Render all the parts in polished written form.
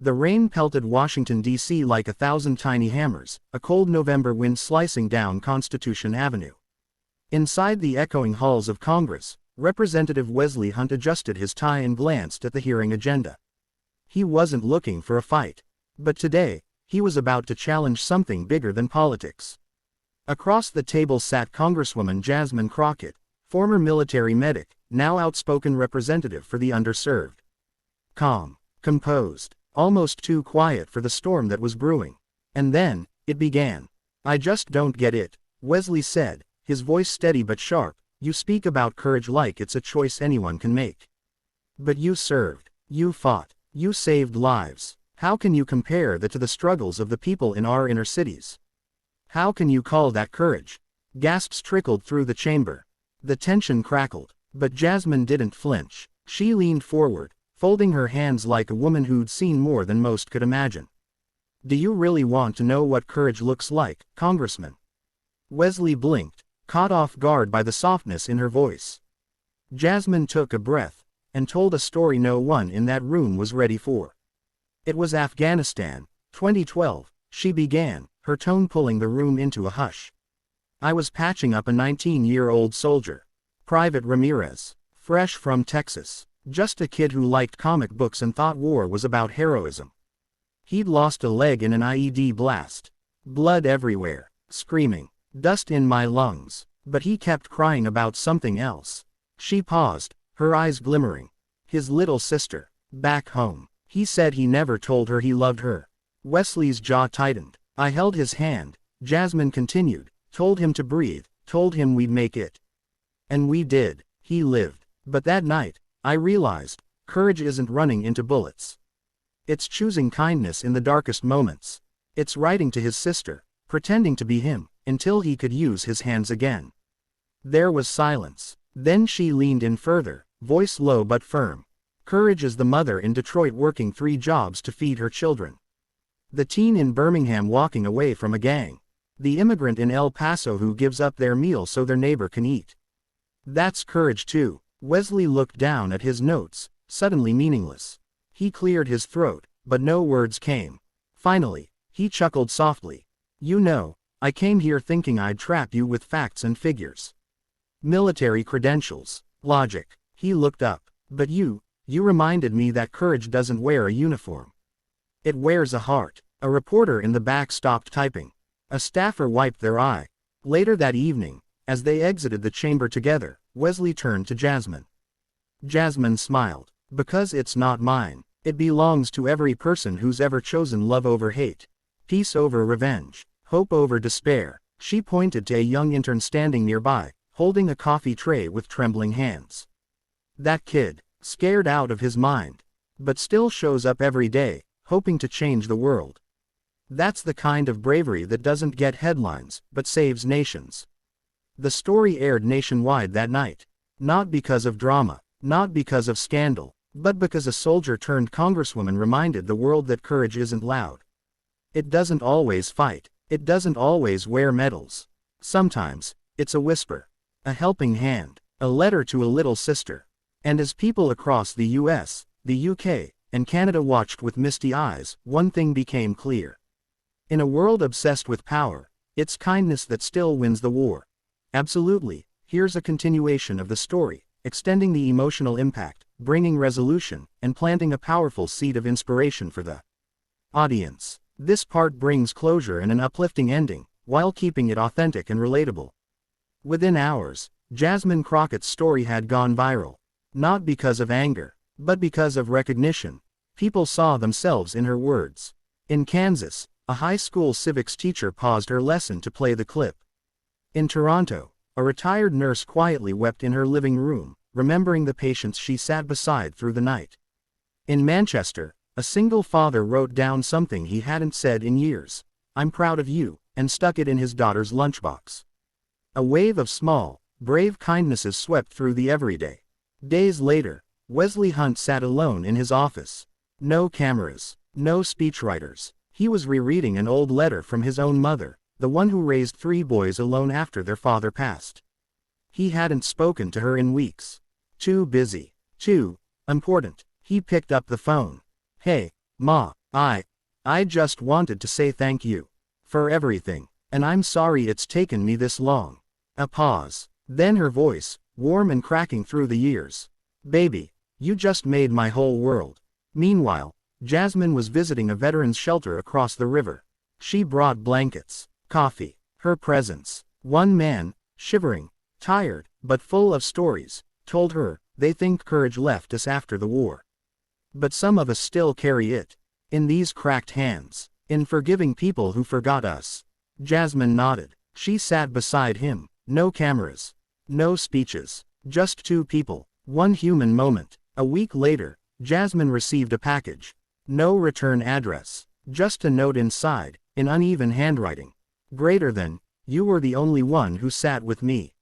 The rain pelted Washington, D.C. like 1,000 tiny hammers, a cold November wind slicing down Constitution Avenue. Inside the echoing halls of Congress, Representative Wesley Hunt adjusted his tie and glanced at the hearing agenda. He wasn't looking for a fight. But today, he was about to challenge something bigger than politics. Across the table sat Congresswoman Jasmine Crockett, former military medic, now outspoken representative for the underserved. Calm, composed, almost too quiet for the storm that was brewing. And then, it began. "I just don't get it," Wesley said, his voice steady but sharp. "You speak about courage like it's a choice anyone can make. But you served, you fought, you saved lives. How can you compare that to the struggles of the people in our inner cities? How can you call that courage?" Gasps trickled through the chamber. The tension crackled, but Jasmine didn't flinch. She leaned forward, folding her hands like a woman who'd seen more than most could imagine. "Do you really want to know what courage looks like, Congressman?" Wesley blinked, caught off guard by the softness in her voice. Jasmine took a breath, and told a story no one in that room was ready for. "It was Afghanistan, 2012, she began, her tone pulling the room into a hush. "I was patching up a 19-year-old soldier. Private Ramirez. Fresh from Texas. Just a kid who liked comic books and thought war was about heroism. He'd lost a leg in an IED blast. Blood everywhere. Screaming. Dust in my lungs. But he kept crying about something else." She paused, her eyes glimmering. "His little sister. Back home. He said he never told her he loved her." Wesley's jaw tightened. "I held his hand," Jasmine continued, "told him to breathe, told him we'd make it. And we did. He lived. But that night, I realized, courage isn't running into bullets. It's choosing kindness in the darkest moments. It's writing to his sister, pretending to be him, until he could use his hands again." There was silence. Then she leaned in further, voice low but firm. "Courage is the mother in Detroit working 3 jobs to feed her children. The teen in Birmingham walking away from a gang. The immigrant in El Paso who gives up their meal so their neighbor can eat. That's courage too." Wesley looked down at his notes, suddenly meaningless. He cleared his throat, but no words came. Finally, he chuckled softly. "You know, I came here thinking I'd trap you with facts and figures. Military credentials, logic." He looked up. "But you reminded me that courage doesn't wear a uniform. It wears a heart." A reporter in the back stopped typing. A staffer wiped their eye. Later that evening, as they exited the chamber together, Wesley turned to Jasmine. Jasmine smiled. "Because it's not mine. It belongs to every person who's ever chosen love over hate, peace over revenge, hope over despair." She pointed to a young intern standing nearby, holding a coffee tray with trembling hands. "That kid, scared out of his mind, but still shows up every day, hoping to change the world. That's the kind of bravery that doesn't get headlines, but saves nations." The story aired nationwide that night. Not because of drama, not because of scandal, but because a soldier-turned-congresswoman reminded the world that courage isn't loud. It doesn't always fight. It doesn't always wear medals. Sometimes, it's a whisper, a helping hand, a letter to a little sister. And as people across the US, the UK, and Canada watched with misty eyes, one thing became clear. In a world obsessed with power, it's kindness that still wins the war. Absolutely. Here's a continuation of the story, extending the emotional impact, bringing resolution, and planting a powerful seed of inspiration for the audience. This part brings closure and an uplifting ending, while keeping it authentic and relatable. Within hours, Jasmine Crockett's story had gone viral. Not because of anger, but because of recognition. People saw themselves in her words. In Kansas, a high school civics teacher paused her lesson to play the clip. In Toronto, a retired nurse quietly wept in her living room, remembering the patients she sat beside through the night. In Manchester, a single father wrote down something he hadn't said in years. "I'm proud of you," and stuck it in his daughter's lunchbox. A wave of small, brave kindnesses swept through the everyday. Days later, Wesley Hunt sat alone in his office. No cameras, no speechwriters. He was rereading an old letter from his own mother, the one who raised 3 boys alone after their father passed. He hadn't spoken to her in weeks. Too busy. Too important. He picked up the phone. "Hey, Ma, I just wanted to say thank you. For everything. And I'm sorry it's taken me this long. A pause. Then her voice, warm and cracking through the years. Baby, you just made my whole world. Meanwhile, Jasmine was visiting a veterans shelter across the river. She brought blankets, coffee, her presence. One man, shivering, tired, but full of stories, told her, they think courage left us after the war. But some of us still carry it. In these cracked hands. In forgiving people who forgot us. Jasmine nodded. She sat beside him. No cameras. No speeches. Just two people. One human moment. A week later, Jasmine received a package. No return address. Just a note inside, in uneven handwriting. Greater than, you were the only one who sat with me.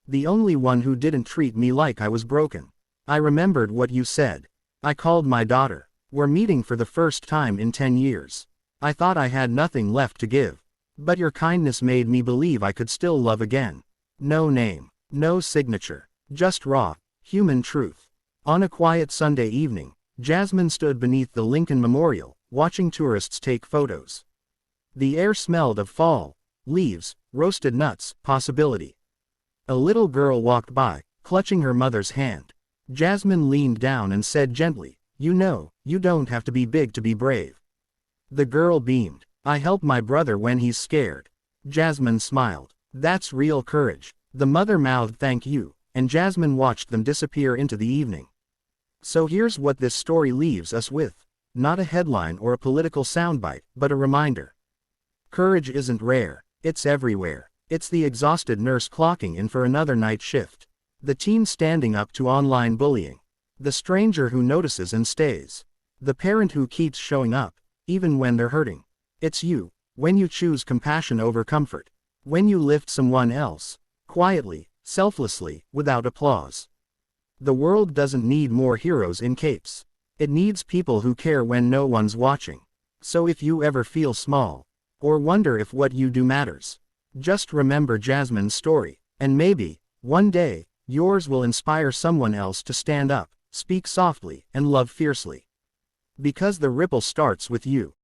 The only one who didn't treat me like I was broken. I remembered what you said. I called my daughter. We're meeting for the first time in 10 years. I thought I had nothing left to give. But your kindness made me believe I could still love again. No name. No signature. Just raw, human truth. On a quiet Sunday evening, Jasmine stood beneath the Lincoln Memorial, watching tourists take photos. The air smelled of fall, leaves, roasted nuts, possibility. A little girl walked by, clutching her mother's hand. Jasmine leaned down and said gently, you know, you don't have to be big to be brave. The girl beamed. I help my brother when he's scared. Jasmine smiled. That's real courage. The mother mouthed thank you, and Jasmine watched them disappear into the evening. So here's what this story leaves us with. Not a headline or a political soundbite, but a reminder. Courage isn't rare. It's everywhere. It's the exhausted nurse clocking in for another night shift. The teen standing up to online bullying. The stranger who notices and stays. The parent who keeps showing up, even when they're hurting. It's you, when you choose compassion over comfort. When you lift someone else, quietly, selflessly, without applause. The world doesn't need more heroes in capes. It needs people who care when no one's watching. So if you ever feel small, or wonder if what you do matters, just remember Jasmine's story, and maybe, one day, yours will inspire someone else to stand up, speak softly, and love fiercely. Because the ripple starts with you.